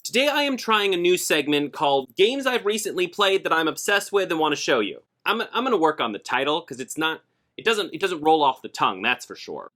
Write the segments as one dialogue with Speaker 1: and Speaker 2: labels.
Speaker 1: Today I am trying a new segment called Games I've Recently Played That I'm Obsessed With and Want to Show You. I'm gonna work on the title because it doesn't roll off the tongue, that's for sure.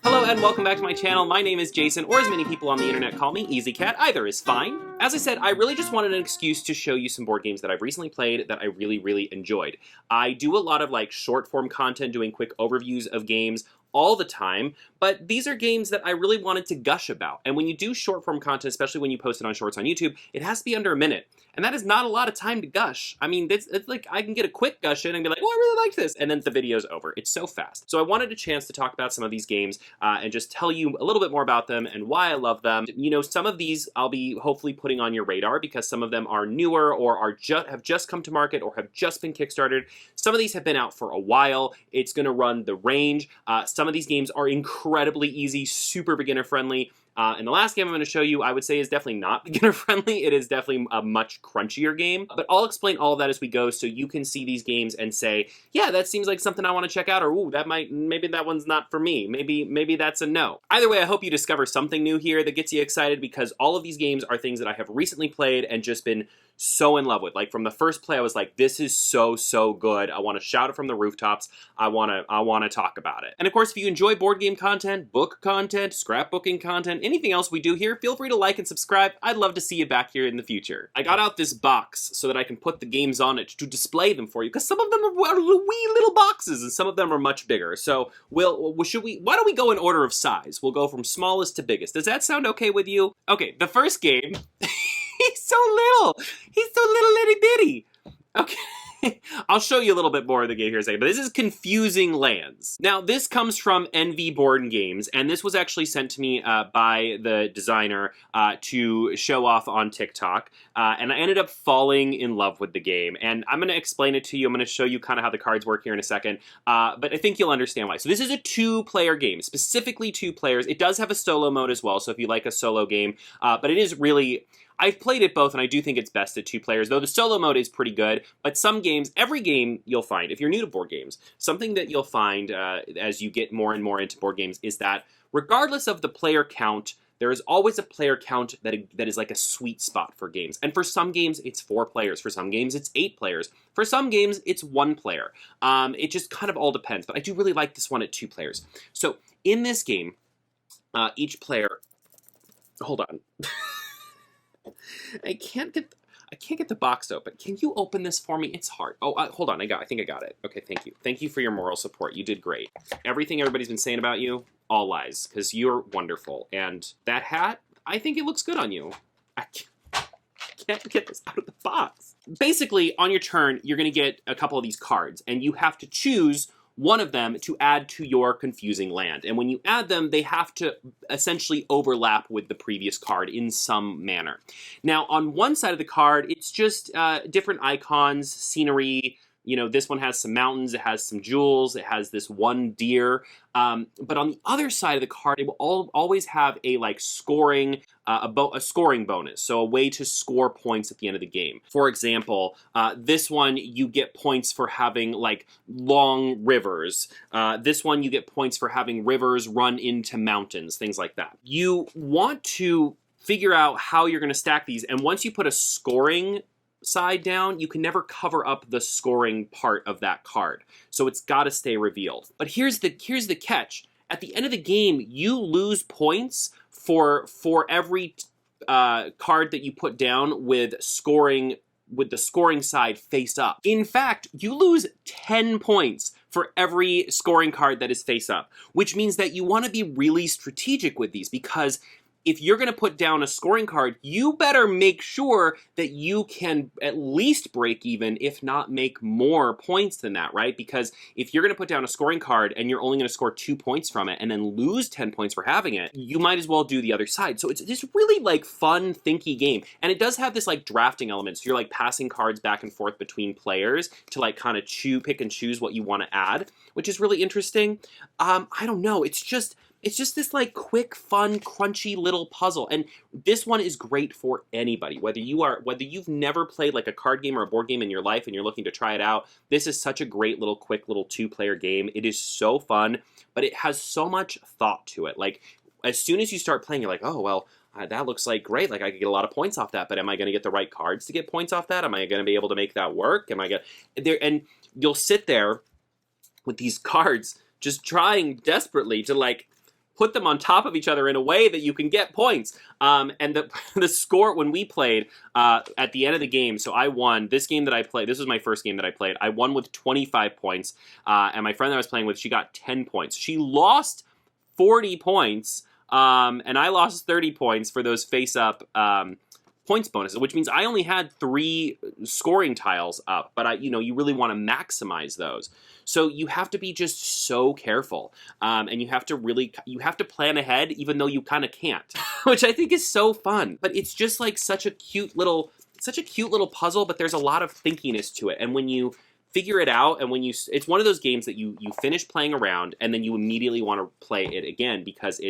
Speaker 1: Hello and welcome back to my channel. My name is Jason, or as many people on the internet call me, Easy Cat. Either is fine. As I said, I really just wanted an excuse to show you some board games that I've recently played that I really enjoyed. I do a lot of short form content, doing quick overviews of games all the time, but these are games that I really wanted to gush about. And when you do short form content, especially when you post it on Shorts on YouTube, it has to be under a minute. And that is not a lot of time to gush. I mean, it's like I can get a quick gush in and be like, oh, I really liked this, and then the video's over. It's so fast. So I wanted a chance to talk about some of these games and just tell you a little bit more about them and why I love them. You know, some of these I'll be hopefully putting on your radar because some of them are newer or have just come to market or have just been kickstarted. Some of these have been out for a while. It's gonna run the range. Some of these games are incredibly easy, super beginner friendly. And the last game I'm going to show you, I would say, is definitely not beginner-friendly. It is definitely a much crunchier game. But I'll explain all of that as we go so you can see these games and say, yeah, that seems like something I want to check out, or ooh, maybe that one's not for me. Maybe that's a no. Either way, I hope you discover something new here that gets you excited because all of these games are things that I have recently played and just been so in love with. Like from the first play, I was like, this is so good. I want to shout it from the rooftops. I want to talk about it. And of course, if you enjoy board game content, book content, scrapbooking content, anything else we do here, feel free to like and subscribe. I'd love to see you back here in the future. I got out this box so that I can put the games on it to display them for you because some of them are wee little boxes and some of them are much bigger. So why don't we go in order of size? We'll go from smallest to biggest. Does that sound okay with you? Okay, the first game, he's so little. He's so little itty bitty. Okay, I'll show you a little bit more of the game here in a second, but this is Confusing Lands. Now, this comes from Boardgames, and this was actually sent to me by the designer to show off on TikTok, and I ended up falling in love with the game, and I'm going to explain it to you. I'm going to show you kind of how the cards work here in a second, but I think you'll understand why. So this is a two-player game, specifically two players. It does have a solo mode as well, so if you like a solo game, but it is really... I've played it both, and I do think it's best at two players, though the solo mode is pretty good, but some games, every game you'll find, if you're new to board games, something that you'll find as you get more and more into board games is that regardless of the player count, there is always a player count that is like a sweet spot for games. And for some games, it's 4 players. For some games, it's 8 players. For some games, it's 1 player. It just kind of all depends, but I do really like this one at 2 players. So in this game, each player... Hold on. I can't get the box open. Can you open this for me? It's hard. Oh, hold on. I think I got it. Okay, thank you. Thank you for your moral support. You did great. Everything everybody's been saying about you, all lies, because you're wonderful. And that hat, I think it looks good on you. I can't get this out of the box. Basically, on your turn, you're going to get a couple of these cards, and you have to choose one of them to add to your Confusing Land. And when you add them, they have to essentially overlap with the previous card in some manner. Now, on one side of the card, it's just different icons, scenery. You know, this one has some mountains, it has some jewels, it has this one deer. But on the other side of the card, it will always have a scoring, a scoring bonus, so a way to score points at the end of the game. For example, this one you get points for having long rivers. This one you get points for having rivers run into mountains, things like that. You want to figure out how you're going to stack these, and once you put a scoring side down, you can never cover up the scoring part of that card. So it's got to stay revealed. But here's the catch. At the end of the game, you lose points for every card that you put down with the scoring side face up. In fact, you lose 10 points for every scoring card that is face up, which means that you want to be really strategic with these because if you're going to put down a scoring card, you better make sure that you can at least break even, if not make more points than that, right? Because if you're going to put down a scoring card and you're only going to score 2 points from it and then lose 10 points for having it, you might as well do the other side. So it's this really fun, thinky game. And it does have this drafting element. So you're passing cards back and forth between players to kind of pick and choose what you want to add, which is really interesting. I don't know. It's just this quick, fun, crunchy little puzzle. And this one is great for anybody. Whether you've never played a card game or a board game in your life and you're looking to try it out, this is such a great quick little 2-player game. It is so fun, but it has so much thought to it. as soon as you start playing, you're like, oh, well, that looks like great. Like I could get a lot of points off that, but am I going to get the right cards to get points off that? Am I going to be able to make that work? Am I going to there? And you'll sit there with these cards, just trying desperately to like put them on top of each other in a way that you can get points. And the score when we played at the end of the game, so I won this game that I played. This was my first game that I played. I won with 25 points, and my friend that I was playing with, she got 10 points. She lost 40 points. And I lost 30 points for those face-up points bonuses, which means I only had 3 scoring tiles up, but you really want to maximize those. So you have to be just so careful, and you have to plan ahead, even though you kind of can't, which I think is so fun. But it's just like such a cute little puzzle, but there's a lot of thinkiness to it, and when you figure it out, and it's one of those games that you finish playing around, and then you immediately want to play it again because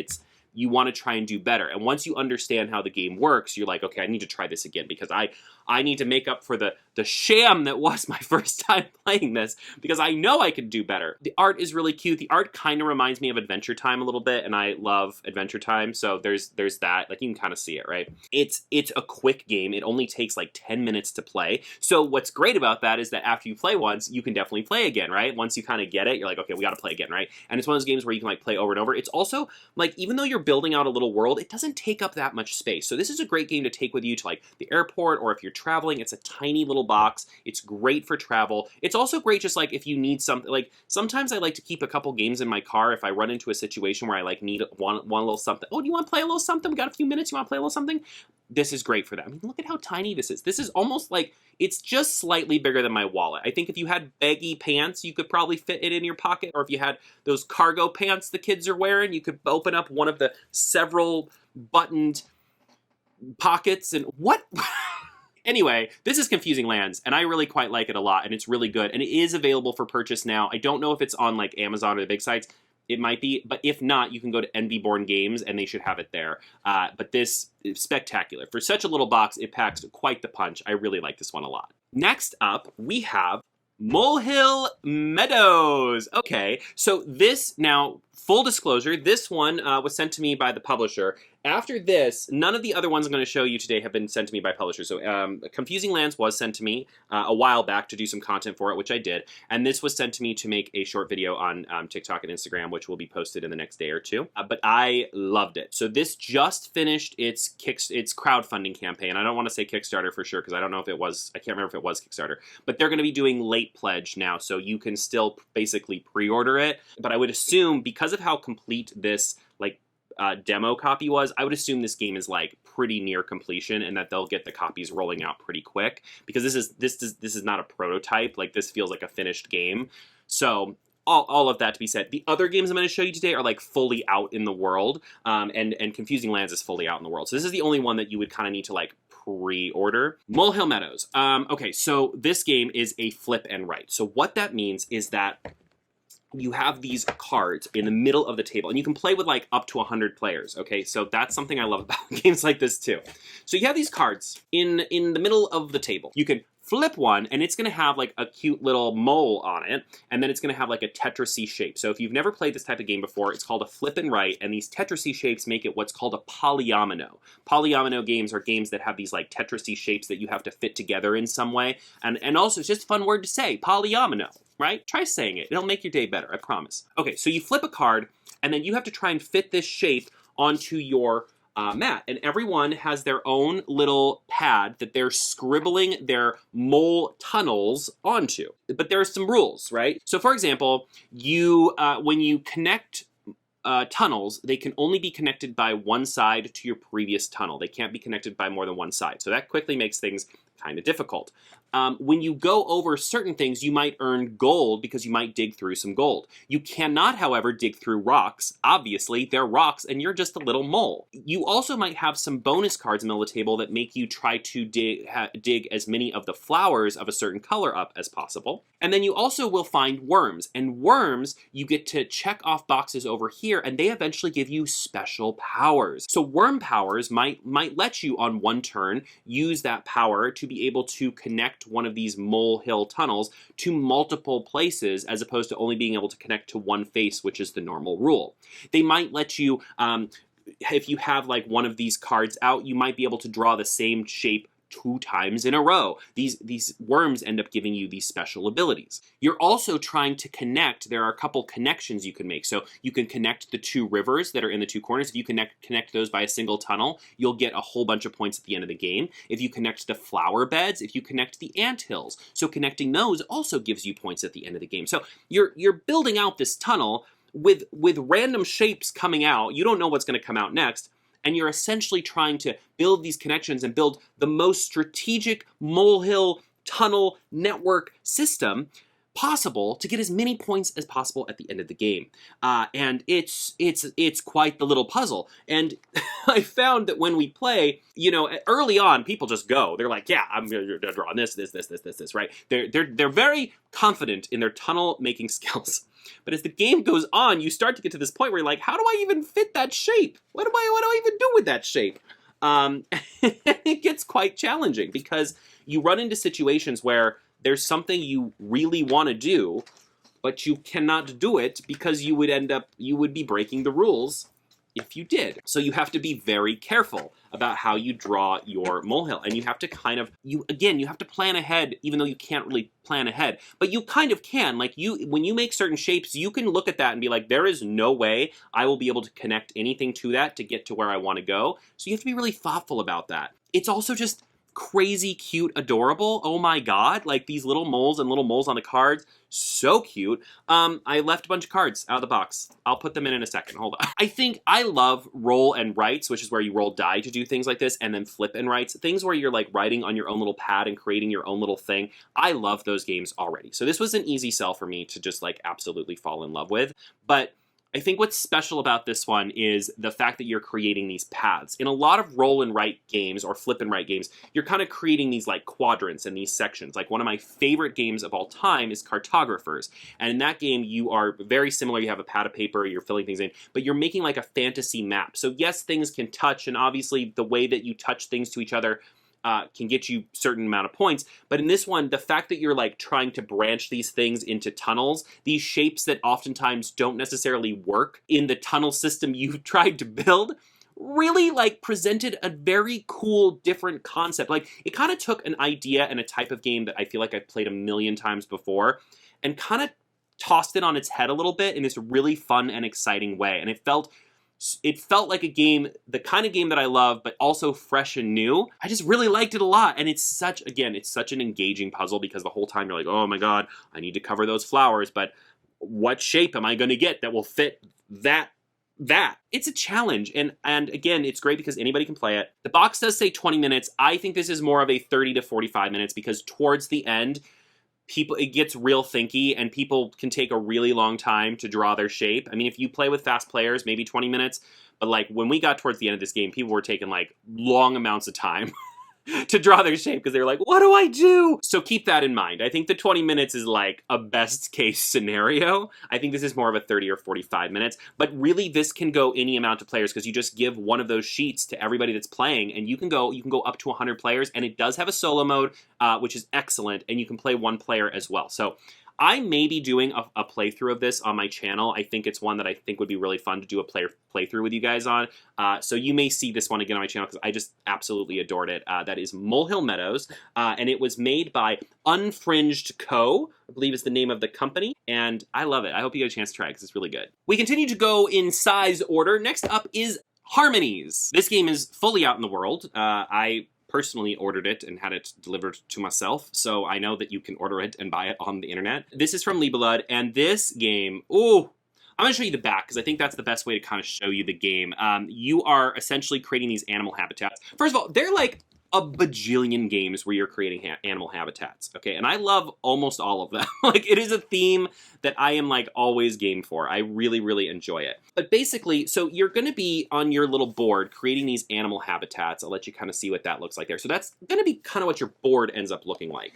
Speaker 1: you want to try and do better. And once you understand how the game works, you're like, okay, I need to try this again because I need to make up for the sham that was my first time playing this because I know I can do better. The art is really cute. The art kind of reminds me of Adventure Time a little bit, and I love Adventure Time, so there's that. Like, you can kind of see it, right? It's a quick game. It only takes like 10 minutes to play. So what's great about that is that after you play once, you can definitely play again, right? Once you kind of get it, you're like, okay, we got to play again, right? And it's one of those games where you can like play over and over. It's also like, even though you're building out a little world, it doesn't take up that much space. So this is a great game to take with you to like the airport, or if you're traveling. It's a tiny little box. It's great for travel. It's also great just like if you need something. Like sometimes I like to keep a couple games in my car if I run into a situation where I like need one little something. Oh, do you want to play a little something? We got a few minutes. You want to play a little something? This is great for that. I mean, look at how tiny this is. This is almost like, it's just slightly bigger than my wallet. I think if you had baggy pants, you could probably fit it in your pocket. Or if you had those cargo pants the kids are wearing, you could open up one of the several buttoned pockets and what? Anyway, this is Confusing Lands, and I really quite like it a lot, and it's really good. And it is available for purchase now. I don't know if it's on like Amazon or the big sites. It might be, but if not, you can go to Boardgames, and they should have it there. But this is spectacular. For such a little box, it packs quite the punch. I really like this one a lot. Next up, we have Molehill Meadows. Okay, so this, now, full disclosure, this one was sent to me by the publisher. After this, none of the other ones I'm going to show you today have been sent to me by publishers. So Confusing Lands was sent to me a while back to do some content for it, which I did. And this was sent to me to make a short video on TikTok and Instagram, which will be posted in the next day or two. But I loved it. So this just finished its crowdfunding campaign. I don't want to say Kickstarter for sure, because I don't know if it was, I can't remember if it was Kickstarter. But they're going to be doing late pledge now, so you can still basically pre-order it. But I would assume, because of how complete this demo copy was, I would assume this game is like pretty near completion, and that they'll get the copies rolling out pretty quick, because this is not a prototype. Like, this feels like a finished game. So all of that to be said, the other games I'm going to show you today are like fully out in the world, and Confusing Lands is fully out in the world. So this is the only one that you would kind of need to like pre-order. Molehill Meadows. Okay, so this game is a flip and write. So what that means is that you have these cards in the middle of the table, and you can play with like up to 100 players, okay? So that's something I love about games like this too. So you have these cards in the middle of the table. You can flip one, and it's going to have like a cute little mole on it, and then it's going to have like a Tetris-y shape. So if you've never played this type of game before, it's called a flip and write, and these Tetris-y shapes make it what's called a polyomino. Polyomino games are games that have these like Tetris-y shapes that you have to fit together in some way, and also it's just a fun word to say, polyomino, right? Try saying it. It'll make your day better, I promise. Okay, so you flip a card, and then you have to try and fit this shape onto your mat, and everyone has their own little pad that they're scribbling their mole tunnels onto. But there are some rules, right? So for example, when you connect tunnels, they can only be connected by one side to your previous tunnel. They can't be connected by more than one side. So that quickly makes things kind of difficult. When you go over certain things, you might earn gold because you might dig through some gold. You cannot, however, dig through rocks. Obviously, they're rocks, and you're just a little mole. You also might have some bonus cards in the middle of the table that make you try to dig as many of the flowers of a certain color up as possible. And then you also will find worms. And worms, you get to check off boxes over here, and they eventually give you special powers. So worm powers might let you, on one turn, use that power to be able to connect one of these molehill tunnels to multiple places, as opposed to only being able to connect to one face, which is the normal rule. They might let you if you have like one of these cards out, you might be able to draw the same shape 2 times in a row. These worms end up giving you these special abilities. You're also trying to connect. There are a couple connections you can make. So you can connect the 2 rivers that are in the 2 corners. If you connect those by a single tunnel, you'll get a whole bunch of points at the end of the game. If you connect the flower beds, if you connect the anthills, so connecting those also gives you points at the end of the game. So you're building out this tunnel with random shapes coming out. You don't know what's going to come out next. And you're essentially trying to build these connections and build the most strategic molehill tunnel network system possible to get as many points as possible at the end of the game. And it's quite the little puzzle. And I found that when we play, you know, early on, people just go. They're like, yeah, I'm going to draw this, right? They're very confident in their tunnel making skills. But as the game goes on, you start to get to this point where you're like, how do I even fit that shape? What do I even do with that shape? It gets quite challenging because you run into situations where there's something you really want to do, but you cannot do it because you would be breaking the rules if you did. So you have to be very careful about how you draw your molehill. And you have to you have to plan ahead, even though you can't really plan ahead. But you kind of can. Like when you make certain shapes, you can look at that and be like, there is no way I will be able to connect anything to that to get to where I want to go. So you have to be really thoughtful about that. It's also just crazy cute, adorable. Oh my god, like these little moles and little moles on the cards, so cute. I left a bunch of cards out of the box. I'll put them in a second, hold on. I think I love roll and writes, which is where you roll die to do things like this, and then flip and writes, things where you're like writing on your own little pad and creating your own little thing. I love those games already. So this was an easy sell for me to just like absolutely fall in love with. But I think what's special about this one is the fact that you're creating these paths. In a lot of roll and write games or flip and write games, you're kind of creating these like quadrants and these sections. Like one of my favorite games of all time is Cartographers. And in that game, you are very similar. You have a pad of paper, you're filling things in, but you're making like a fantasy map. So yes, things can touch, and obviously the way that you touch things to each other can get you a certain amount of points. But in this one, the fact that you're like trying to branch these things into tunnels, these shapes that oftentimes don't necessarily work in the tunnel system you've tried to build, really like presented a very cool, different concept. Like it kind of took an idea and a type of game that I feel like I've played a million times before and kind of tossed it on its head a little bit in this really fun and exciting way. And it felt like a game, the kind of game that I love, but also fresh and new. I just really liked it a lot. And it's such an engaging puzzle because the whole time you're like, oh my god, I need to cover those flowers, but what shape am I going to get that will fit that? It's a challenge. And again, it's great because anybody can play it. The box does say 20 minutes. I think this is more of a 30 to 45 minutes because towards the end, it gets real thinky and people can take a really long time to draw their shape. I mean, if you play with fast players, maybe 20 minutes, but like when we got towards the end of this game, people were taking like long amounts of time to draw their shape because they were like, what do I do? So keep that in mind. I think the 20 minutes is like a best case scenario. I think this is more of a 30 or 45 minutes, but really this can go any amount of players because you just give one of those sheets to everybody that's playing and you can go up to 100 players, and it does have a solo mode, which is excellent, and you can play one player as well. So I may be doing a playthrough of this on my channel. I think it's one that I think would be really fun to do a playthrough with you guys on. So you may see this one again on my channel because I just absolutely adored it. That is Molehill Meadows, and it was made by Unfringed Co., I believe is the name of the company, and I love it. I hope you get a chance to try it because it's really good. We continue to go in size order. Next up is Harmonies. This game is fully out in the world. I personally ordered it and had it delivered to myself, so I know that you can order it and buy it on the internet. This is from Rebirth, and this game, I'm going to show you the back because I think that's the best way to kind of show you the game. You are essentially creating these animal habitats. First of all, they're like a bajillion games where you're creating animal habitats, okay? And I love almost all of them. Like, it is a theme that I am, like, always game for. I really, really enjoy it. But basically, so you're going to be on your little board creating these animal habitats. I'll let you kind of see what that looks like there. So that's going to be kind of what your board ends up looking like.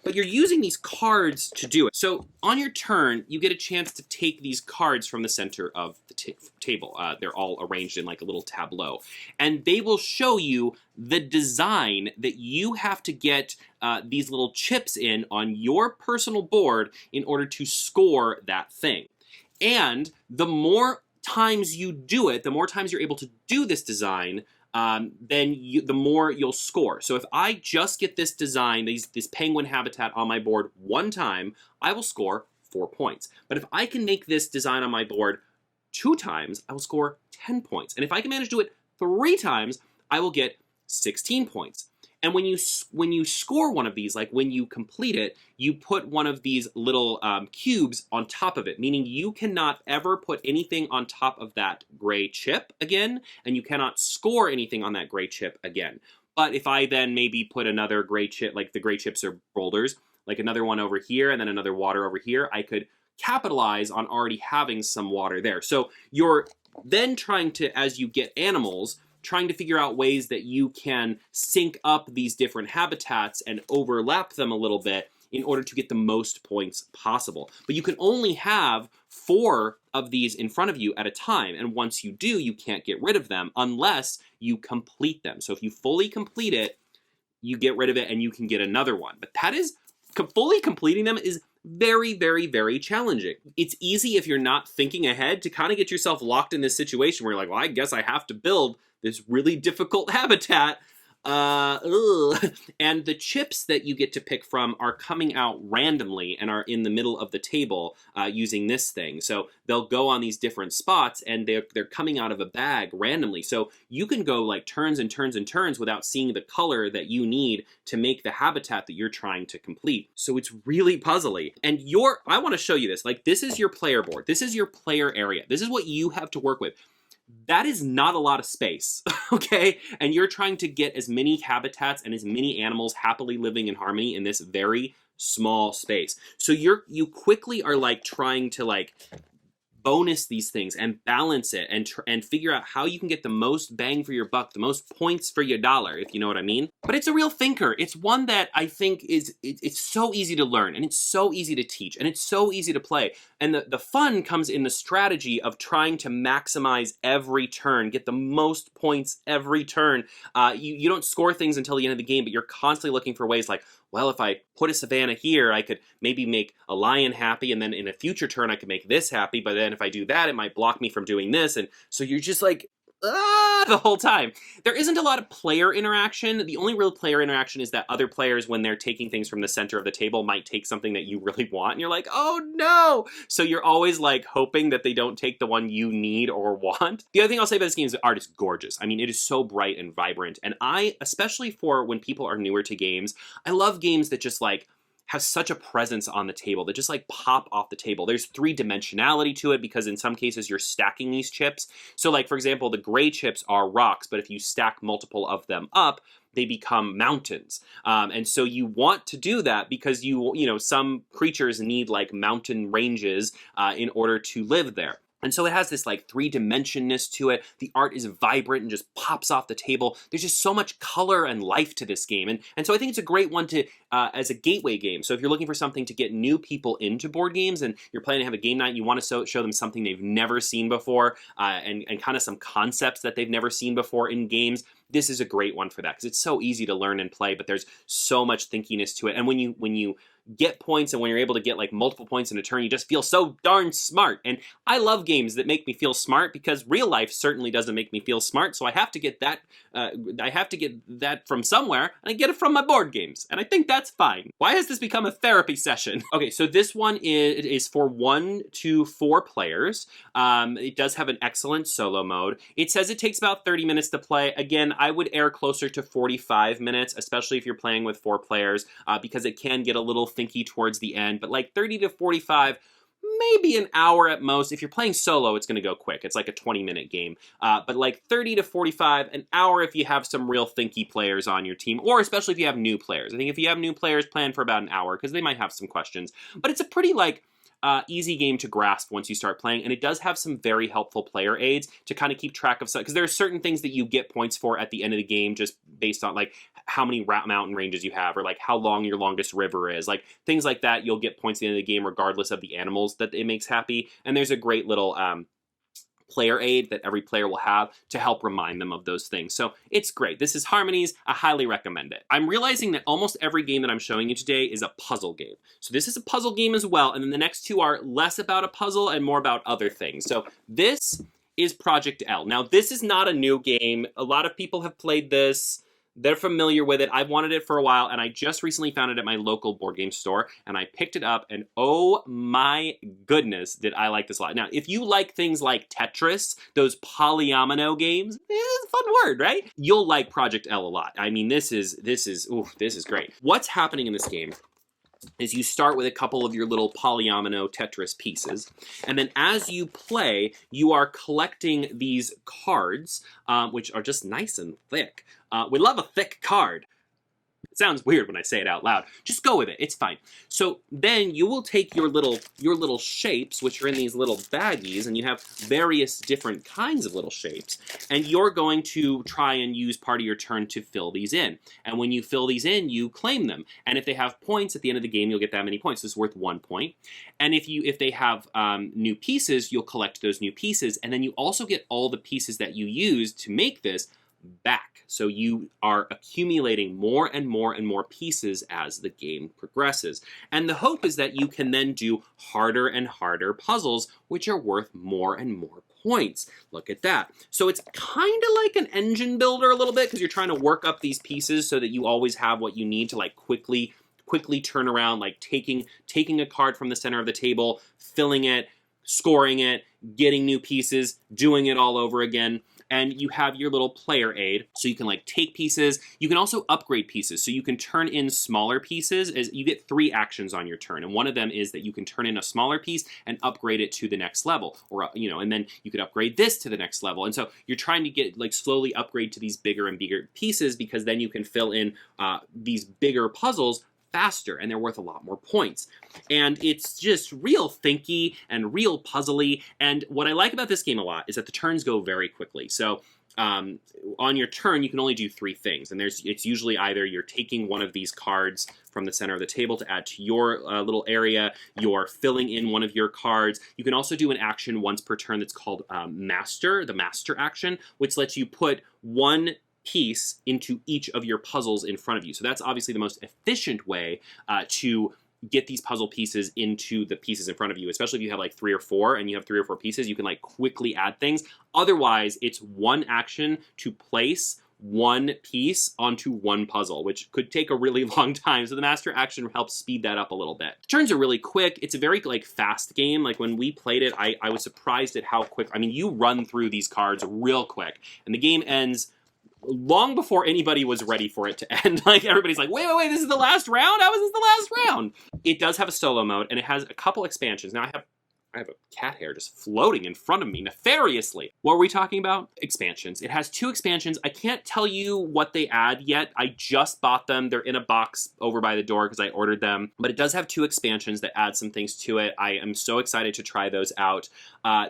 Speaker 1: But you're using these cards to do it. So on your turn, you get a chance to take these cards from the center of the table. They're all arranged in, like, a little tableau. And they will show you the design that you have to get these little chips in on your personal board in order to score that thing. And the more times you do it, the more times you're able to do this design, the more you'll score. So if I just get this design, this penguin habitat on my board one time, I will score 4 points. But if I can make this design on my board 2 times, I will score 10 points. And if I can manage to do it 3 times, I will get 16 points. And when you score one of these, like when you complete it, you put one of these little cubes on top of it, meaning you cannot ever put anything on top of that gray chip again, and you cannot score anything on that gray chip again. But if I then maybe put another gray chip, like the gray chips are boulders, like another one over here and then another water over here, I could capitalize on already having some water there. So you're then trying to, as you get animals, trying to figure out ways that you can sync up these different habitats and overlap them a little bit in order to get the most points possible. But you can only have 4 of these in front of you at a time, and once you do, you can't get rid of them unless you complete them. So if you fully complete it, you get rid of it and you can get another one. But that is, fully completing them is very, very, very challenging. It's easy if you're not thinking ahead to kind of get yourself locked in this situation where you're like, well, I guess I have to build this really difficult habitat. And the chips that you get to pick from are coming out randomly and are in the middle of the table using this thing. So they'll go on these different spots and they're coming out of a bag randomly. So you can go like turns and turns and turns without seeing the color that you need to make the habitat that you're trying to complete. So it's really puzzly. And I want to show you this. Like, this is your player board. This is your player area. This is what you have to work with. That is not a lot of space, okay? And you're trying to get as many habitats and as many animals happily living in harmony in this very small space. So you quickly are like trying to like bonus these things and balance it and figure out how you can get the most bang for your buck, the most points for your dollar, if you know what I mean. But it's a real thinker. It's one that I think it's so easy to learn, and it's so easy to teach, and it's so easy to play. And the fun comes in the strategy of trying to maximize every turn, get the most points every turn. You don't score things until the end of the game, but you're constantly looking for ways like, well, if I put a savanna here, I could maybe make a lion happy, and then in a future turn, I could make this happy, but then if I do that, it might block me from doing this, and so you're just like, the whole time. There isn't a lot of player interaction. The only real player interaction is that other players, when they're taking things from the center of the table, might take something that you really want, and you're like, oh no! So you're always like hoping that they don't take the one you need or want. The other thing I'll say about this game is the art is gorgeous. I mean, it is so bright and vibrant, and especially for when people are newer to games, I love games that just like have such a presence on the table that just like pop off the table. There's 3-dimensionality to it because in some cases you're stacking these chips. So like, for example, the gray chips are rocks, but if you stack multiple of them up, they become mountains. And so you want to do that because you know, some creatures need like mountain ranges in order to live there. And so it has this like 3-dimensionness to it. The art is vibrant and just pops off the table. There's just so much color and life to this game. And so I think it's a great one to as a gateway game. So if you're looking for something to get new people into board games and you're planning to have a game night, you want to show them something they've never seen before and kind of some concepts that they've never seen before in games, this is a great one for that because it's so easy to learn and play, but there's so much thinkiness to it. And when you get points and when you're able to get like multiple points in a turn, you just feel so darn smart. And I love games that make me feel smart because real life certainly doesn't make me feel smart. So I have to get that from somewhere, and I get it from my board games. And I think that's fine. Why has this become a therapy session? Okay, so this one is for 1 to 4 players. It does have an excellent solo mode. It says it takes about 30 minutes to play. Again, I would err closer to 45 minutes, especially if you're playing with 4 players, because it can get a little thinky towards the end, but like 30 to 45, maybe an hour at most. If you're playing solo, it's going to go quick. It's like a 20-minute game. But like 30 to 45, an hour if you have some real thinky players on your team, or especially if you have new players. I think if you have new players, plan for about an hour because they might have some questions. But it's a pretty like easy game to grasp once you start playing, and it does have some very helpful player aids to kind of keep track of stuff, because there are certain things that you get points for at the end of the game just based on like how many mountain ranges you have, or like how long your longest river is, like things like that. You'll get points at the end of the game regardless of the animals that it makes happy. And there's a great little player aid that every player will have to help remind them of those things. So it's great. This is Harmonies. I highly recommend it. I'm realizing that almost every game that I'm showing you today is a puzzle game. So this is a puzzle game as well, and then the next two are less about a puzzle and more about other things. So this is Project L. Now, this is not a new game. A lot of people have played this. They're familiar with it. I've wanted it for a while, and I just recently found it at my local board game store, and I picked it up, and oh my goodness, did I like this a lot. Now, if you like things like Tetris, those polyomino games, it's a fun word, right? You'll like Project L a lot. I mean, this is great. What's happening in this game is you start with a couple of your little polyomino Tetris pieces, and then as you play, you are collecting these cards, which are just nice and thick. We love a thick card. It sounds weird when I say it out loud. Just go with it, it's fine. So then you will take your little shapes, which are in these little baggies, and you have various different kinds of little shapes, and you're going to try and use part of your turn to fill these in. And when you fill these in, you claim them. And if they have points at the end of the game, you'll get that many points. This is worth 1 point. And if they have new pieces, you'll collect those new pieces, and then you also get all the pieces that you used to make this back. So you are accumulating more and more and more pieces as the game progresses. And the hope is that you can then do harder and harder puzzles, which are worth more and more points. Look at that. So it's kind of like an engine builder a little bit, because you're trying to work up these pieces so that you always have what you need to like quickly turn around, like taking a card from the center of the table, filling it, scoring it, getting new pieces, doing it all over again. And you have your little player aid, so you can like take pieces. You can also upgrade pieces, so you can turn in smaller pieces. As you get 3 actions on your turn, and one of them is that you can turn in a smaller piece and upgrade it to the next level, or and then you could upgrade this to the next level. And so you're trying to get like slowly upgrade to these bigger and bigger pieces, because then you can fill in these bigger puzzles faster, and they're worth a lot more points. And it's just real thinky and real puzzly, and what I like about this game a lot is that the turns go very quickly. So on your turn, you can only do 3 things, and it's usually either you're taking one of these cards from the center of the table to add to your little area, you're filling in one of your cards. You can also do an action once per turn that's called Master, the Master action, which lets you put one piece into each of your puzzles in front of you. So that's obviously the most efficient way to get these puzzle pieces into the pieces in front of you, especially if you have like 3 or 4 and you have 3 or 4 pieces, you can like quickly add things. Otherwise, it's one action to place one piece onto one puzzle, which could take a really long time. So the master action helps speed that up a little bit. Turns are really quick. It's a very like fast game. Like when we played it, I was surprised at how quick. I mean, you run through these cards real quick, and the game ends long before anybody was ready for it to end. Like everybody's like, wait, this is the last round? How is this the last round? It does have a solo mode, and it has a couple expansions. Now I have a cat hair just floating in front of me nefariously. What were we talking about? Expansions. It has 2 expansions. I can't tell you what they add yet. I just bought them. They're in a box over by the door because I ordered them. But it does have 2 expansions that add some things to it. I am so excited to try those out.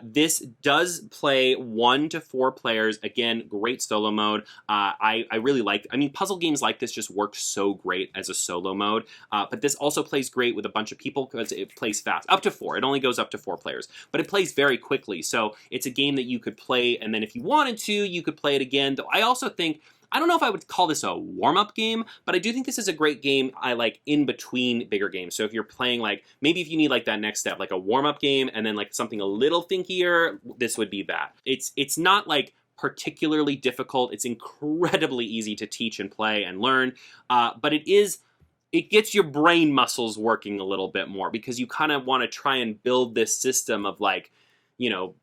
Speaker 1: This does play 1 to 4 players. Again, great solo mode. I really like, I mean, puzzle games like this just work so great as a solo mode. But this also plays great with a bunch of people because it plays fast. Up to 4. It only goes up to 4 players, but it plays very quickly. So it's a game that you could play, and then if you wanted to, you could play it again. Though I also think, I don't know if I would call this a warm-up game, but I do think this is a great game I like in between bigger games. So if you're playing like, maybe if you need like that next step, like a warm-up game and then like something a little thinkier, this would be that. It's not like particularly difficult. It's incredibly easy to teach and play and learn, but it gets your brain muscles working a little bit more, because you kind of want to try and build this system of like,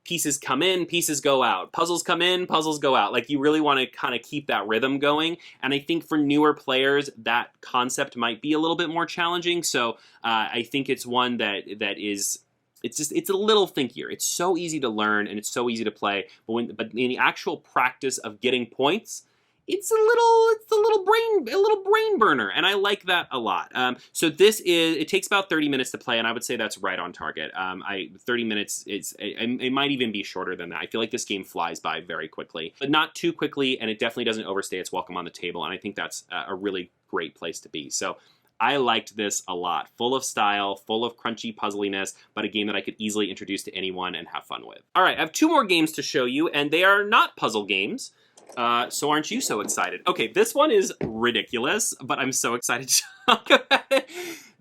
Speaker 1: pieces come in, pieces go out, puzzles come in, puzzles go out. Like you really want to kind of keep that rhythm going. And I think for newer players, that concept might be a little bit more challenging. So I think it's one that is, it's a little thinkier. It's so easy to learn and it's so easy to play. But in the actual practice of getting points, it's a little brain burner, and I like that a lot. So it takes about 30 minutes to play, and I would say that's right on target. 30 minutes it might even be shorter than that. I feel like this game flies by very quickly, but not too quickly, and it definitely doesn't overstay its welcome on the table, and I think that's a really great place to be. So I liked this a lot. Full of style, full of crunchy puzzliness, but a game that I could easily introduce to anyone and have fun with. All right, I have 2 more games to show you, and they are not puzzle games. So aren't you so excited? Okay, this one is ridiculous, but I'm so excited to talk about it.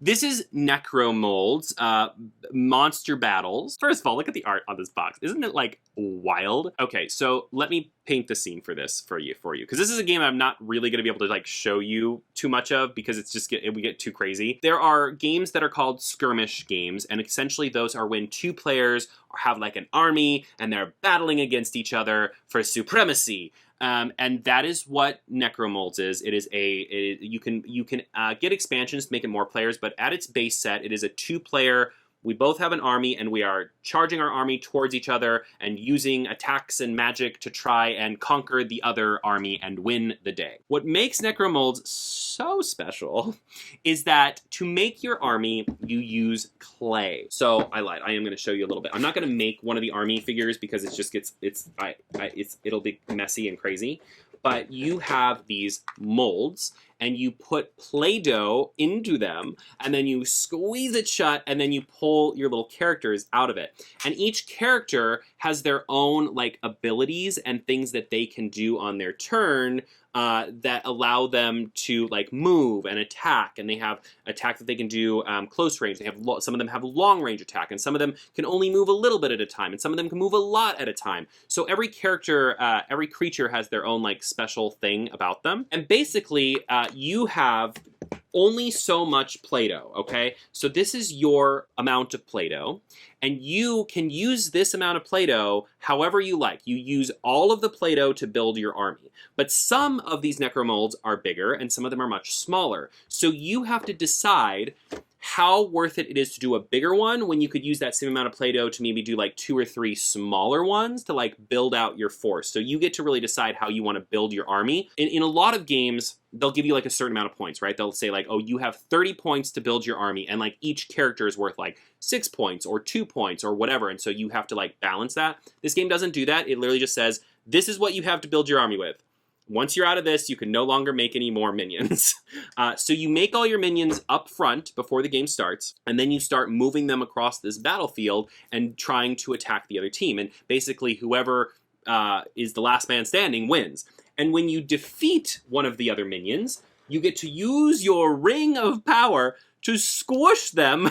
Speaker 1: This is Necromolds, Monster Battles. First of all, look at the art on this box. Isn't it, like, wild? Okay, so let me paint the scene for this for you, because this is a game I'm not really going to be able to, like, show you too much of, because it's just we get too crazy. There are games that are called skirmish games, and essentially those are when 2 players have, like, an army, and they're battling against each other for supremacy. And that is what Necromolds is. It is you can get expansions to make it more players, but at its base set, it is a 2-player. We both have an army, and we are charging our army towards each other and using attacks and magic to try and conquer the other army and win the day. What makes Necromolds so special is that to make your army, you use clay. So I lied. I am going to show you a little bit. I'm not going to make one of the army figures because it just gets it'll be messy and crazy. But you have these molds, and you put Play-Doh into them, and then you squeeze it shut, and then you pull your little characters out of it. And each character has their own, like, abilities and things that they can do on their turn that allow them to, like, move and attack. And they have attack that they can do close range. They have some of them have long range attack, and some of them can only move a little bit at a time, and some of them can move a lot at a time. So every character, every creature has their own, like, special thing about them. And basically, you have only so much Play-Doh, okay? So this is your amount of Play-Doh, and you can use this amount of Play-Doh however you like. You use all of the Play-Doh to build your army. But some of these Necromolds are bigger, and some of them are much smaller. So you have to decide how worth it is to do a bigger one when you could use that same amount of Play-Doh to maybe do like 2 or 3 smaller ones to like build out your force. So you get to really decide how you want to build your army. In a lot of games, they'll give you like a certain amount of points, right? They'll say like, oh, you have 30 points to build your army, and like each character is worth like 6 points or 2 points or whatever, and so you have to like balance that. This game doesn't do that. It literally just says, this is what you have to build your army with. Once you're out of this, you can no longer make any more minions. So you make all your minions up front before the game starts, and then you start moving them across this battlefield and trying to attack the other team. And basically, whoever is the last man standing wins. And when you defeat one of the other minions, you get to use your ring of power to squish them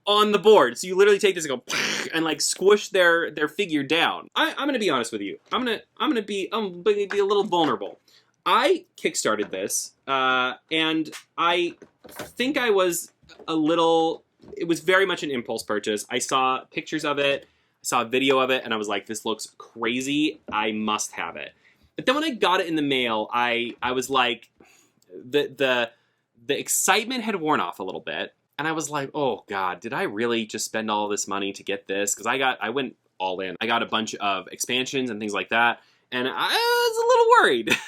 Speaker 1: on the board. So you literally take this and go and like squish their figure down. I'm gonna be honest with you. I'm gonna be a little vulnerable. I kickstarted this, and I think I was it was very much an impulse purchase. I saw pictures of it, I saw a video of it, and I was like, this looks crazy. I must have it. But then when I got it in the mail, I was like, the excitement had worn off a little bit. And I was like, oh God, did I really just spend all this money to get this? Because I went all in. I got a bunch of expansions and things like that, and I was a little worried.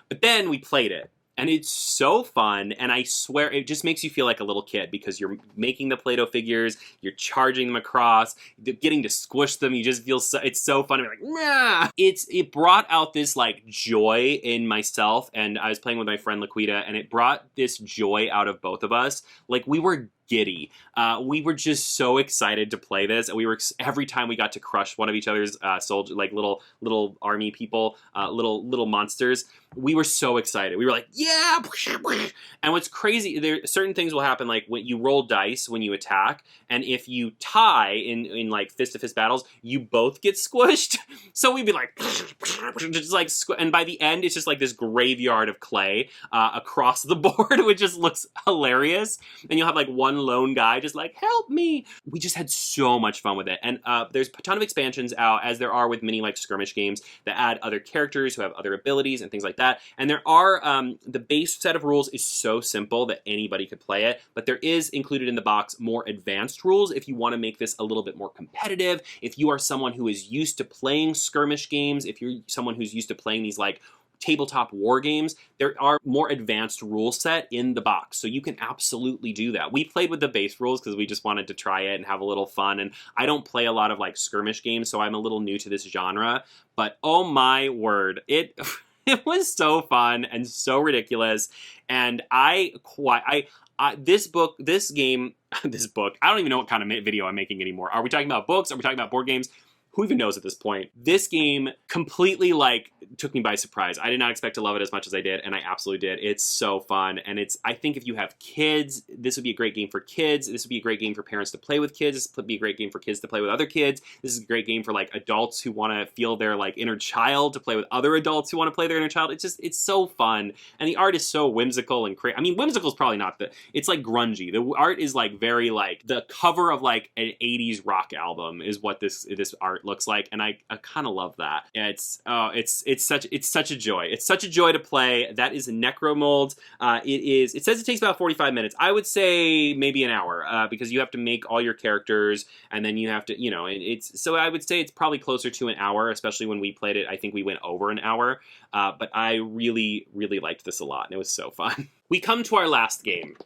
Speaker 1: But then we played it, and it's so fun, and I swear it just makes you feel like a little kid because you're making the Play-Doh figures, you're charging them across, getting to squish them, you just feel it's so fun. You're like, nah! It brought out this like joy in myself, and I was playing with my friend Laquita, and it brought this joy out of both of us. Like, we were giddy. We were just so excited to play this, and we were every time we got to crush one of each other's soldier, like little army people, little monsters. We were so excited. We were like, yeah! And what's crazy, certain things will happen, like when you roll dice when you attack, and if you tie in like fist-to-fist battles, you both get squished. So we'd be like, just like, and by the end, it's just like this graveyard of clay across the board, which just looks hilarious. And you'll have like one lone guy just like, help me. We just had so much fun with it. And there's a ton of expansions out, as there are with many like skirmish games, that add other characters who have other abilities and things like that. And there are, the base set of rules is so simple that anybody could play it, but there is included in the box more advanced rules if you want to make this a little bit more competitive. If you are someone who is used to playing skirmish games, if you're someone who's used to playing these like tabletop war games, there are more advanced rule set in the box, so you can absolutely do that. We played with the base rules because we just wanted to try it and have a little fun, and I don't play a lot of like skirmish games, so I'm a little new to this genre, but oh my word, it It was so fun and so ridiculous. And this game, this book, I don't even know what kind of video I'm making anymore. Are we talking about books? Are we talking about board games? Who even knows at this point? This game completely took me by surprise. I did not expect to love it as much as I did, and I absolutely did. It's so fun, and I think if you have kids, this would be a great game for kids. This would be a great game for parents to play with kids. This would be a great game for kids to play with other kids. This is a great game for adults who want to feel their inner child to play with other adults who want to play their inner child. It's so fun, and the art is so whimsical and crazy. I mean, whimsical is probably not it's grungy. The art is very the cover of an 80s rock album is what this art looks like, and I kind of love that. It's such a joy. It's such a joy to play. That is Necromolds. It says it takes about 45 minutes. I would say maybe an hour because you have to make all your characters, and then you have to so I would say it's probably closer to an hour, especially when we played it. I think we went over an hour, but I really liked this a lot, and it was so fun. We come to our last game.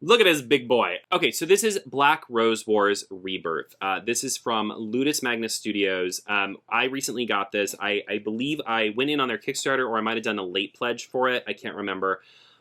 Speaker 1: Look at this big boy. Okay, so this is Black Rose Wars Rebirth. This is from Ludus Magnus Studios. I recently got this. I believe I went in on their Kickstarter, or I might have done a late pledge for it. I can't remember.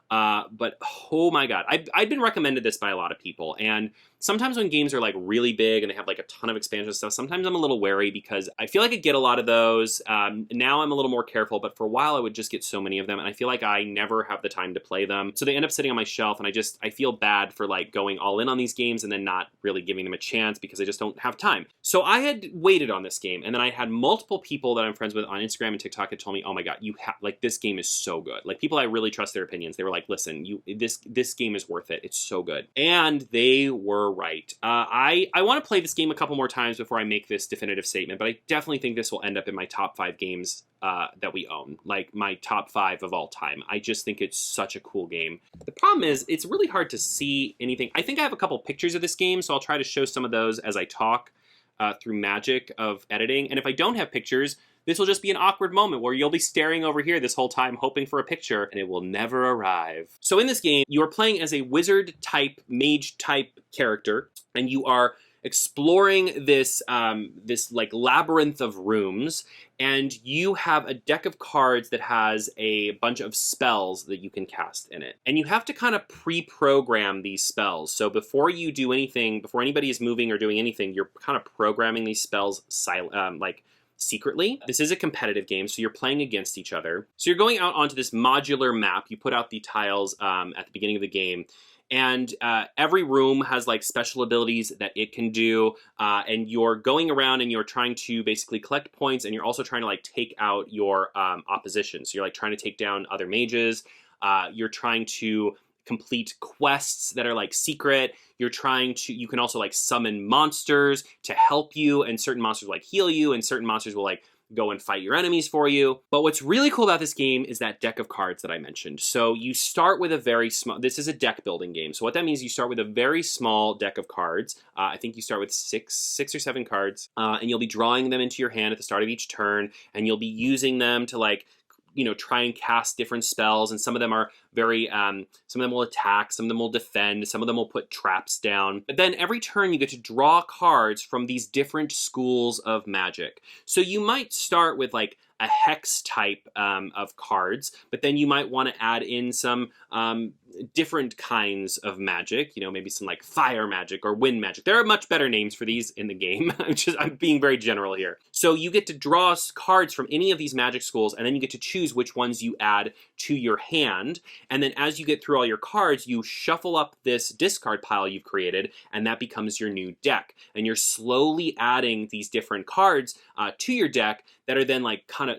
Speaker 1: But oh my god, I've been recommended this by a lot of people, and sometimes when games are really big and they have a ton of expansion stuff, sometimes I'm a little wary because I feel like I get a lot of those. Now I'm a little more careful, but for a while I would just get so many of them, and I feel like I never have the time to play them. So they end up sitting on my shelf, and I feel bad for going all in on these games and then not really giving them a chance because I just don't have time. So I had waited on this game, and then I had multiple people that I'm friends with on Instagram and TikTok had told me, oh my god, this game is so good. People I really trust their opinions. They were like, listen, this game is worth it. It's so good. And they were right. I want to play this game a couple more times before I make this definitive statement, but I definitely think this will end up in my top 5 games that we own, my top 5 of all time. I just think it's such a cool game. The problem is it's really hard to see anything. I think I have a couple pictures of this game, so I'll try to show some of those as I talk through magic of editing. And if I don't have pictures, this will just be an awkward moment where you'll be staring over here this whole time hoping for a picture, and it will never arrive. So in this game, you are playing as a wizard-type, mage-type character, and you are exploring this labyrinth of rooms, and you have a deck of cards that has a bunch of spells that you can cast in it. And you have to kind of pre-program these spells. So before you do anything, before anybody is moving or doing anything, you're kind of programming these spells secretly. This is a competitive game, so you're playing against each other. So you're going out onto this modular map. You put out the tiles at the beginning of the game, and every room has special abilities that it can do, and you're going around and you're trying to basically collect points, and you're also trying to take out your opposition. So you're trying to take down other mages. You're trying to complete quests that are secret. You can also summon monsters to help you, and certain monsters will heal you, and certain monsters will go and fight your enemies for you. But what's really cool about this game is that deck of cards that I mentioned. So you start with a very small, this is a deck building game. So what that means, you start with a very small deck of cards. I think you start with six or 7 cards, and you'll be drawing them into your hand at the start of each turn, and you'll be using them to try and cast different spells, and some of them are very, some of them will attack, some of them will defend, some of them will put traps down. But then every turn you get to draw cards from these different schools of magic. So you might start with a hex type of cards, but then you might want to add in some different kinds of magic, maybe some fire magic or wind magic. There are much better names for these in the game. I'm being very general here. So you get to draw cards from any of these magic schools, and then you get to choose which ones you add to your hand. And then as you get through all your cards, you shuffle up this discard pile you've created, and that becomes your new deck. And you're slowly adding these different cards to your deck that are then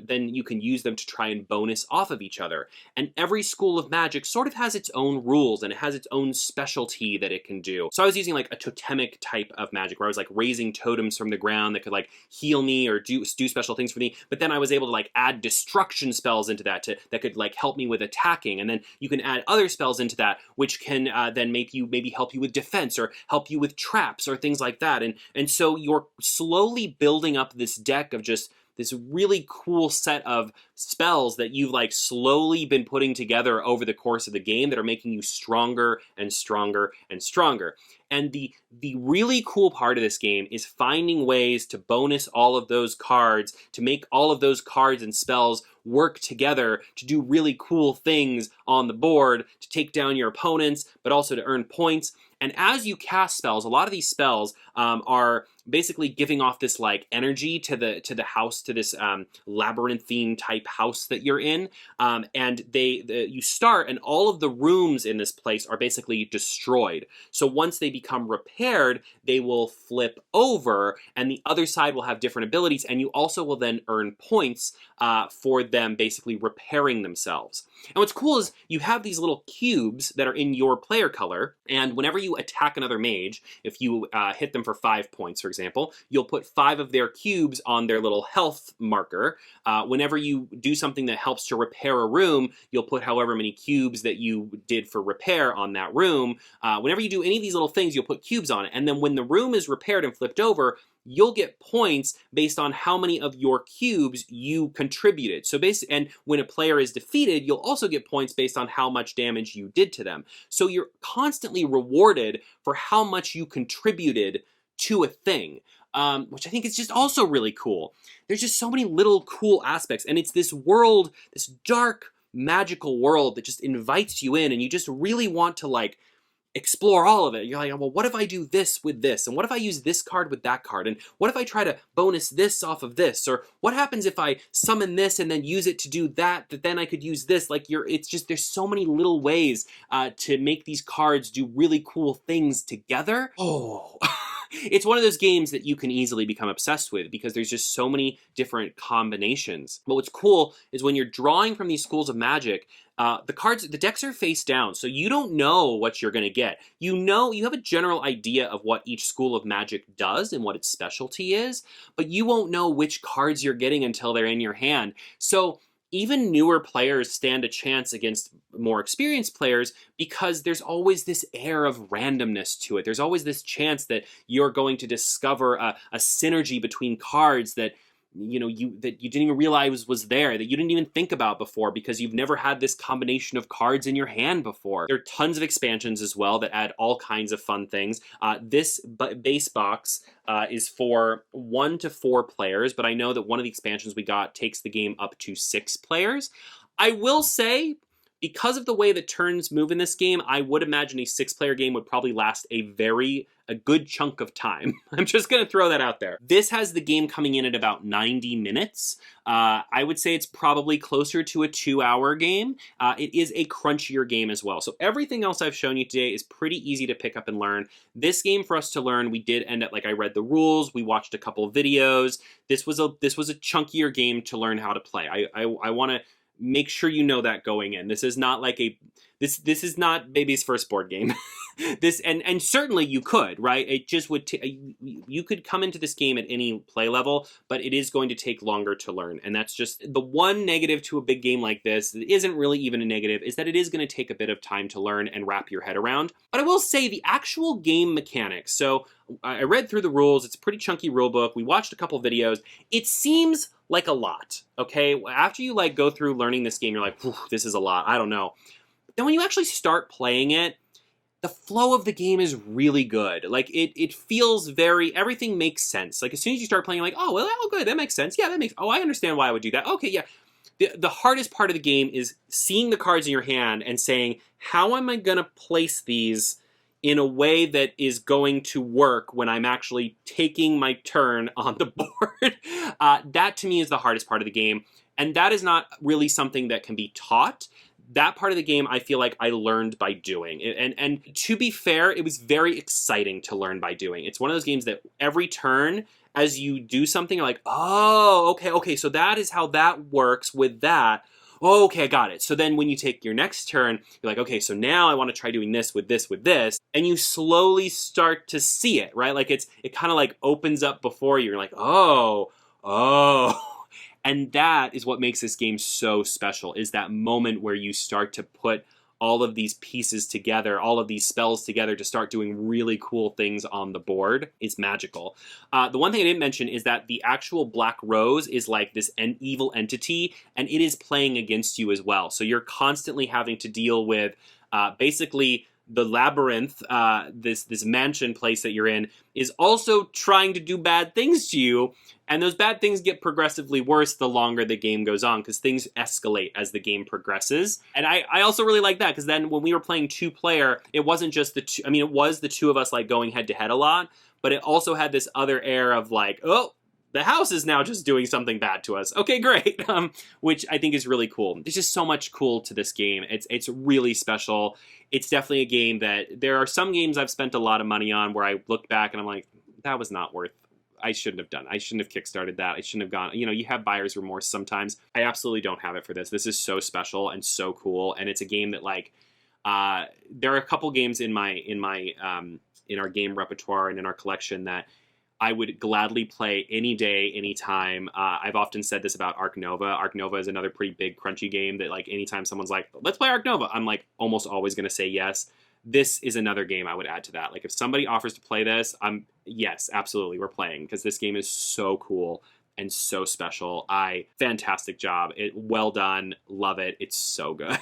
Speaker 1: then you can use them to try and bonus off of each other. And every school of magic sort of has its own rules, and it has its own specialty that it can do. So I was using a totemic type of magic where I was raising totems from the ground that could heal me or do special things for me. But then I was able to add destruction spells into that that could help me with attacking. And then you can add other spells into that which can then maybe help you with defense or help you with traps or things like that. And so you're slowly building up this deck of just this really cool set of spells that you've slowly been putting together over the course of the game that are making you stronger and stronger and stronger. And the really cool part of this game is finding ways to bonus all of those cards, to make all of those cards and spells work together to do really cool things on the board, to take down your opponents, but also to earn points. And as you cast spells, a lot of these spells are basically giving off this like energy to the house, to this labyrinthine type house that you're in. And you start, and all of the rooms in this place are basically destroyed. So once they become repaired, they will flip over, and the other side will have different abilities, and you also will then earn points for them basically repairing themselves. And what's cool is you have these little cubes that are in your player color, and whenever you attack another mage, if you hit them for 5 points, for example, you'll put 5 of their cubes on their little health marker. Whenever you do something that helps to repair a room, you'll put however many cubes that you did for repair on that room. Whenever you do any of these little things, you'll put cubes on it. And then when the room is repaired and flipped over, you'll get points based on how many of your cubes you contributed. So and when a player is defeated, you'll also get points based on how much damage you did to them. So you're constantly rewarded for how much you contributed to a thing, which I think is just also really cool. There's just so many little cool aspects, and it's this world, this dark, magical world that just invites you in, and you just really want to like explore all of it. You're like, well, what if I do this with this? And what if I use this card with that card? And what if I try to bonus this off of this? Or what happens if I summon this and then use it to do that then I could use this? Like it's just, there's so many little ways to make these cards do really cool things together. Oh, it's one of those games that you can easily become obsessed with because there's just so many different combinations. But what's cool is when you're drawing from these schools of magic, the decks are face down, so you don't know what you're going to get. You have a general idea of what each school of magic does and what its specialty is, but you won't know which cards you're getting until they're in your hand. So even newer players stand a chance against more experienced players because there's always this air of randomness to it. There's always this chance that you're going to discover a synergy between cards that you didn't even realize was there, that you didn't even think about before because you've never had this combination of cards in your hand before. There are tons of expansions as well that add all kinds of fun things. This base box is for 1 to 4 players, but I know that one of the expansions we got takes the game up to 6 players. I will say, because of the way that turns move in this game, I would imagine a 6-player game would probably last a good chunk of time. I'm just going to throw that out there. This has the game coming in at about 90 minutes. I would say it's probably closer to a 2-hour game. It is a crunchier game as well. So everything else I've shown you today is pretty easy to pick up and learn. This game for us to learn, we did end up, like I read the rules, we watched a couple of videos. This was a chunkier game to learn how to play. I want to make sure you know that going in. This is not like this is not baby's first board game. And certainly you could, right? It just would you could come into this game at any play level, but it is going to take longer to learn. And that's just the one negative to a big game like this. It isn't really even a negative, is that it is going to take a bit of time to learn and wrap your head around. But I will say the actual game mechanics. So I read through the rules. It's a pretty chunky rule book. We watched a couple videos. It seems like a lot, okay? After you like go through learning this game, you're like, this is a lot. I don't know. Then when you actually start playing it, the flow of the game is really good. Like it feels everything makes sense. Like as soon as you start playing, you're like, oh, good, that makes sense. Yeah, I understand why I would do that. Okay, yeah. The hardest part of the game is seeing the cards in your hand and saying, how am I gonna place these in a way that is going to work when I'm actually taking my turn on the board? That to me is the hardest part of the game. And that is not really something that can be taught. That part of the game, I feel like I learned by doing. And to be fair, it was very exciting to learn by doing. It's one of those games that every turn, as you do something, you're like, oh, okay, so that is how that works with that. Oh, okay, I got it. So then when you take your next turn, you're like, okay, so now I want to try doing this with this with this. And you slowly start to see it, right? Like it kind of like opens up before you. You're like, oh. And that is what makes this game so special, is that moment where you start to put all of these pieces together, all of these spells together to start doing really cool things on the board. It's magical. The one thing I didn't mention is that the actual Black Rose is like this evil entity, and it is playing against you as well. So you're constantly having to deal with basically labyrinth, this mansion place that you're in, is also trying to do bad things to you, and those bad things get progressively worse the longer the game goes on, because things escalate as the game progresses. And I also really like that, because then when we were playing 2-player, it wasn't just the two, I mean, it was the two of us like going head to head a lot, but it also had this other air of like, oh, the house is now just doing something bad to us. Okay, great. Which I think is really cool. There's just so much cool to this game. It's really special. It's definitely a game that, there are some games I've spent a lot of money on where I look back and I'm like, that was not worth, I shouldn't have done. I shouldn't have kickstarted that. I shouldn't have gone, you know, you have buyer's remorse sometimes. I absolutely don't have it for this. This is so special and so cool. And it's a game that like, there are a couple games in our game repertoire and in our collection that I would gladly play any day, anytime. I've often said this about Ark Nova. Ark Nova is another pretty big, crunchy game that, like, anytime someone's like, let's play Ark Nova, I'm, like, almost always going to say yes. This is another game I would add to that. Like, if somebody offers to play this, yes, absolutely, we're playing, because this game is so cool and so special. Fantastic job. Well done. Love it. It's so good.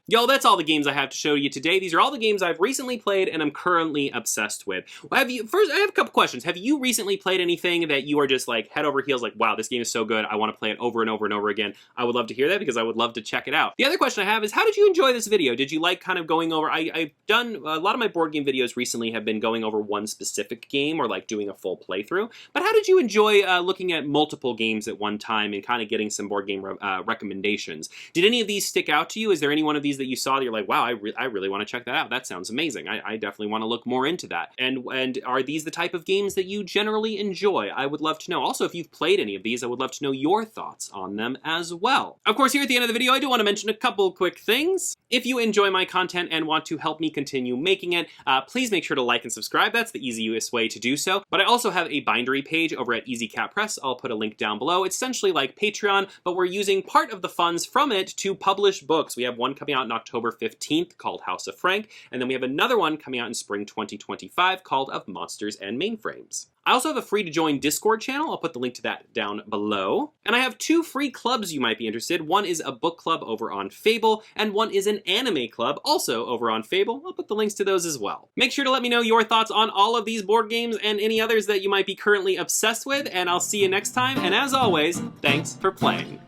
Speaker 1: Yo, that's all the games I have to show you today. These are all the games I've recently played and I'm currently obsessed with. First, I have a couple questions. Have you recently played anything that you are just like head over heels, like, wow, this game is so good, I want to play it over and over and over again? I would love to hear that, because I would love to check it out. The other question I have is, how did you enjoy this video? Did you like kind of going over, I've done, a lot of my board game videos recently have been going over one specific game or like doing a full playthrough, but how did you enjoy looking at multiple games at one time and kind of getting some board game recommendations? Did any of these stick out to you? Is there any one of these that you saw that you're like, wow, I really want to check that out. That sounds amazing. I definitely want to look more into that. And are these the type of games that you generally enjoy? I would love to know. Also, if you've played any of these, I would love to know your thoughts on them as well. Of course, here at the end of the video, I do want to mention a couple quick things. If you enjoy my content and want to help me continue making it, please make sure to like and subscribe. That's the easiest way to do so. But I also have a bindery page over at Easy Cat Press. I'll put a link down below. It's essentially like Patreon, but we're using part of the funds from it to publish books. We have one coming out in October 15th called House of Frank, and then we have another one coming out in spring 2025 called Of Monsters and Mainframes. I also have a free to join Discord channel. I'll put the link to that down below. And I have 2 free clubs you might be interested. One is a book club over on Fable, and one is an anime club also over on Fable. I'll put the links to those as well. Make sure to let me know your thoughts on all of these board games and any others that you might be currently obsessed with, and I'll see you next time. And as always, thanks for playing.